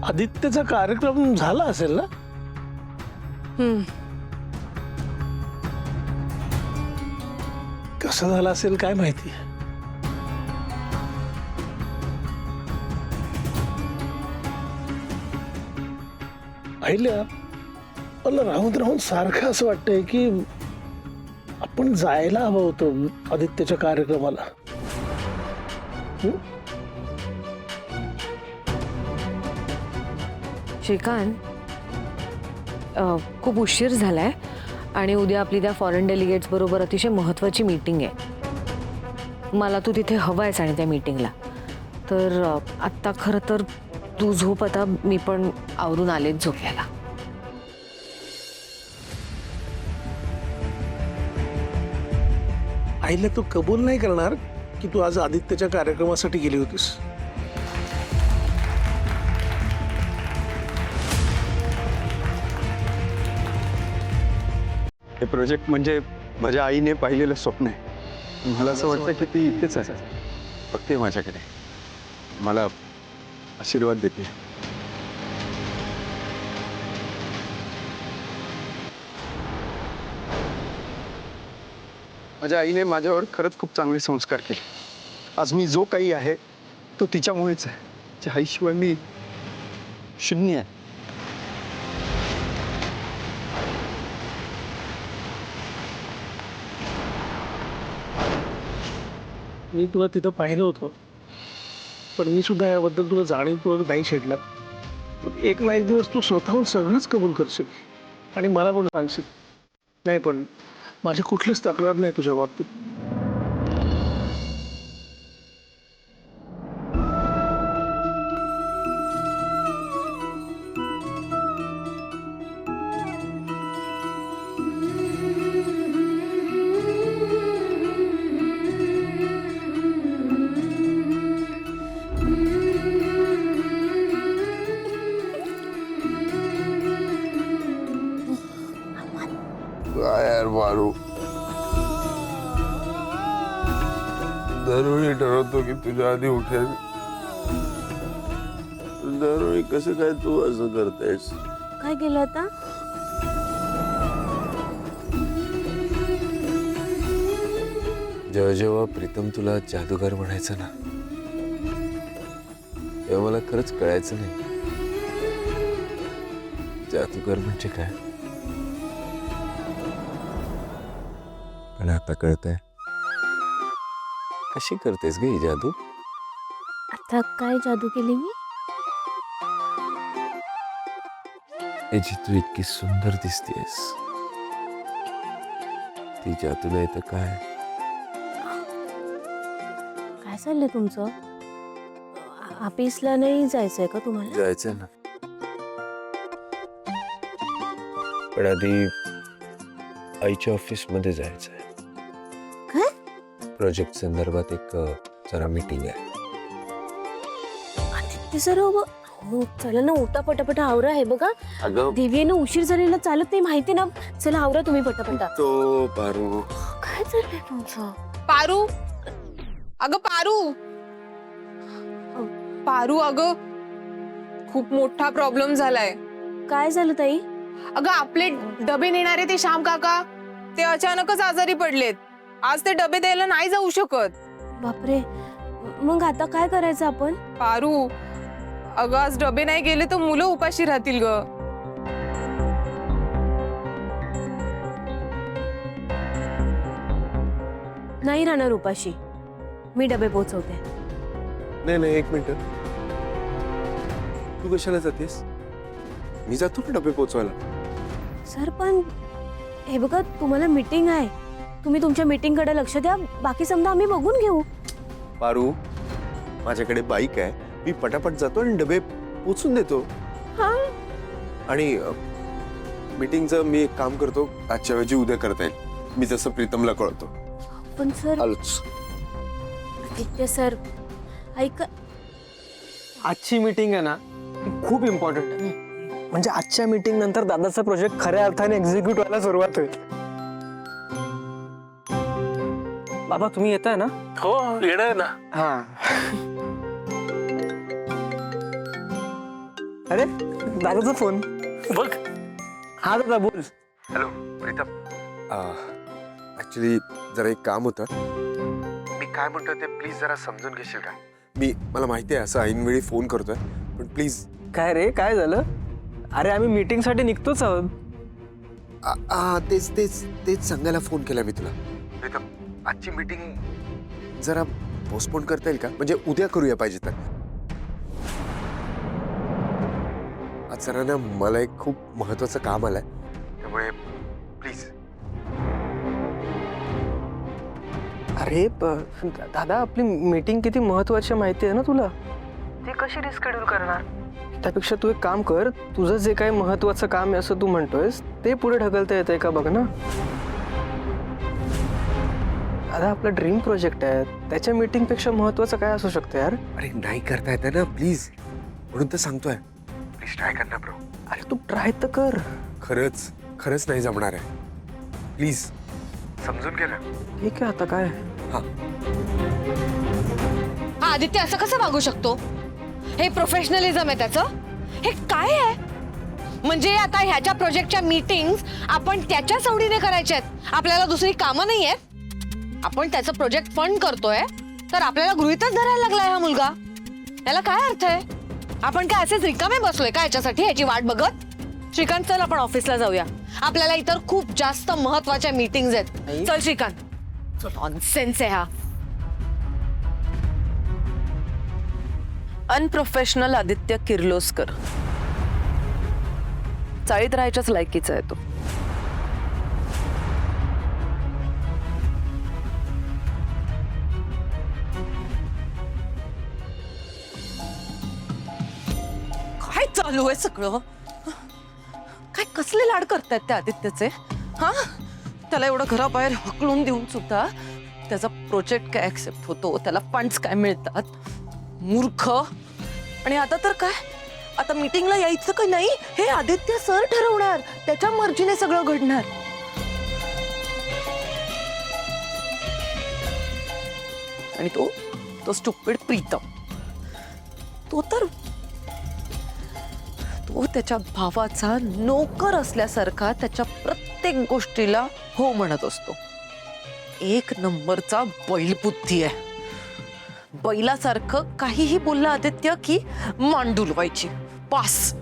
आदित्यचा कार्यक्रम झाला असेल ना? कसा झाला असेल काय माहिती. पाहिलं मला राहून राहून सारखं असं वाटतंय की आपण जायला हवं होतं आदित्यच्या कार्यक्रमाला. श्रीकांत, खूप उशीर झालाय आणि उद्या आपली त्या फॉरेन डेलिगेट्स बरोबर अतिशय महत्त्वाची मीटिंग आहे. मला तू तिथे हवायस आणि त्या मीटिंगला. तर आत्ता खरं तर तू झोप, आता मी पण आवरून आलेच झोपायला. आईला तू कबूल नाही करणार की तू आज आदित्यच्या कार्यक्रमासाठी गेली होतीस. हे प्रोजेक्ट म्हणजे माझ्या आईने पाहिलेलं स्वप्न आहे. मला असं वाटतं की ती इथेच आहे, बघते माझ्याकडे, मला आशीर्वाद देते. माझ्या आईने माझ्यावर खरंच खूप चांगले संस्कार केले. आज मी जो काही आहे तो तिच्यामुळेच आहे. तिच्या आईशिवाय मी शून्य आहे. मी तुला तिथं पाहिलं होतं, पण मी सुद्धा याबद्दल तुला जाणीवपूर्वक नाही छेडणार. एक ना एक दिवस तू स्वतःहून सगळंच कबूल करशील आणि मला पण सांगशील. नाही, पण माझी कुठलीच तक्रार नाही तुझ्या बाबतीत. यार मारू, दरवेळी ठरवतो की तुझ्या आधी उठेल. दरवेळी कसं काय तू असं करतेस? काय केलं आता? जेव्हा जेव्हा प्रीतम तुला जादूगार म्हणायचं ना, तेव्हा मला खरंच कळायचं नाही जादूगार म्हणजे काय. पण आता कळतंय. कशी करतेस ग ही जादू? आता काय जादू केली मी? याची तू इतकी सुंदर दिसतेस. ती जादू नाही तर काय. काय चाललंय तुमचं? ऑफिसला नाही जायचंय का तुम्हाला? जायचंय ना, पण आधी आईच्या ऑफिस मध्ये जायचंय. काय? प्रोजेक्ट संदर्भात एक जरा मीटिंग आहे. आदित्य सर, चला ना, उठा पटापटा, आवरा. आहे बघा, अगं दिव्यानं उशीर झालेला चालत नाही, माहिती ना. चला आवरा तुम्ही पटापटा. तो पारू, काय चाललंय तुमचं? पारू, अगं पारू, पारू, अगं खूप मोठा प्रॉब्लेम झालाय. काय झालं ताई? अगं आपले डबे नेणारे ते श्याम काका, ते अचानकच आजारी पडलेत. आज ते डबे द्यायला नाही जाऊ शकत. बापरे, मग आता काय करायचं आपण? पारू, अगं आज डबे नाही गेले तर मुलं उपाशी राहतील ग. नाही राहणार उपाशी, मी डबे पोहोचवते. नाही एक मिनिट, तू कशाला जातेस? मी जातो ना डबे पोचवायला. सर पण हे बघा, तुम्हाला मीटिंग आहे, तुम्ही तुमच्या मीटिंग कडे लक्ष द्या, बाकी समजा आम्ही बघून घेऊ. पारू, माझ्याकडे बाईक आहे, मी पटापट जातो आणि डबे पोचून देतो. हा, आणि मीटिंगचं मी एक काम करतो, आजच्या ऐवजी उद्या करता येईल. मी तसं प्रीतमला कळतो. पण सर, आलोच. आदित्य सर ऐका, आजची मीटिंग आहे ना, ती खूप इम्पॉर्टंट आहे. म्हणजे आजच्या मीटिंग नंतर दादाचा प्रोजेक्ट खऱ्या अर्थाने एक्झिक्यूट व्हायला सुरुवात होईल. बाबा तुम्ही येताय ना? हो, येणार ना. हा. अरे दादाचा फोन बघ. हा दादा बोल. हॅलो प्रीतम. ऍक्च्युली जरा एक काम होतं. मी काय म्हणतो ते प्लीज जरा समजून घेशील का? मला माहिती आहे असं ऐनवेळी फोन करतोय, पण प्लीज. काय रे, काय झालं? अरे आम्ही मीटिंग साठी निघतोच आहोत. तेच तेच तेच सांगायला फोन केला मी तुला. प्रीतम, आजची मीटिंग जरा पोस्टपोन करता येईल का? म्हणजे उद्या करूया पाहिजे तर. आज जरा ना मला एक खूप महत्वाचं काम आलंय, त्यामुळे प्लीज. अरे दादा, आपली मीटिंग किती महत्वाची माहिती आहे ना तुला. ती कशी रिस्केड्यूल करणार? त्यापेक्षा तू एक काम कर, तुझं जे काही महत्वाचं काम आहे असं तू म्हणतोयस ते पुढे ढकलता येतंय का बघ ना. दादा, आपला ड्रीम प्रोजेक्ट आहे, त्याच्या मीटिंग पेक्षा महत्वाचं काय असू शकतं यार? अरे नाही करता येतं ना प्लीज, म्हणून तर सांगतोय. प्लीज ट्राय कर ना ब्रो. अरे तू ट्राय तर कर. खरंच नाही जमणार आहे. प्लीज समजून घे ना. ठीक आहे, आता काय. हा आदित्य असं कसं वागू शकतो? हे प्रोफेशनलिझम आहे त्याचं? हे काय आहे? म्हणजे आता ह्याच्या प्रोजेक्टच्या मीटिंग्स आपण त्याच्या सवडीने करायच्या आहेत, आपल्याला दुसरी कामं नाही आहेत. आपण त्याचं प्रोजेक्ट फंड करतोय तर आपल्याला गृहीतच धरायला लागलाय हा मुलगा. याला काय अर्थ आहे? आपण काय असेच रिकामे बसलोय का याच्यासाठी, ह्याची वाट बघत? श्रीकांत, चल आपण ऑफिसला जाऊया, आपल्याला इतर खूप जास्त महत्वाच्या मीटिंग्स आहेत. चल श्रीकांत. नॉनसेन्स आहे हा. अनप्रोफेशनल आदित्य किर्लोस्कर. चाळीत राहायच्याच लायकीचा आहे तो. काय चालू आहे सगळं? काय कसले लाड करतायत त्या आदित्यचे? हा, त्याला एवढं घराबाहेर हकलून देऊन सुद्धा त्याचा प्रोजेक्ट काय ऍक्सेप्ट होतो, त्याला फंड्स काय मिळतात? मूर्ख. आणि आता तर काय, आता मीटिंगला यायचं का नाही हे आदित्य सर ठरवणार, त्याच्या मर्जीने सगळं घडणार. आणि तो स्टुपिड प्रीतम, तो त्याच्या भावाचा नोकर असल्यासारखा त्याच्या प्रत्येक गोष्टीला हो म्हणत असतो. एक नंबरचा बैलबुद्धी आहे. बैलासारखं काहीही बोलला आदित्य की मान डुलवायची. पास.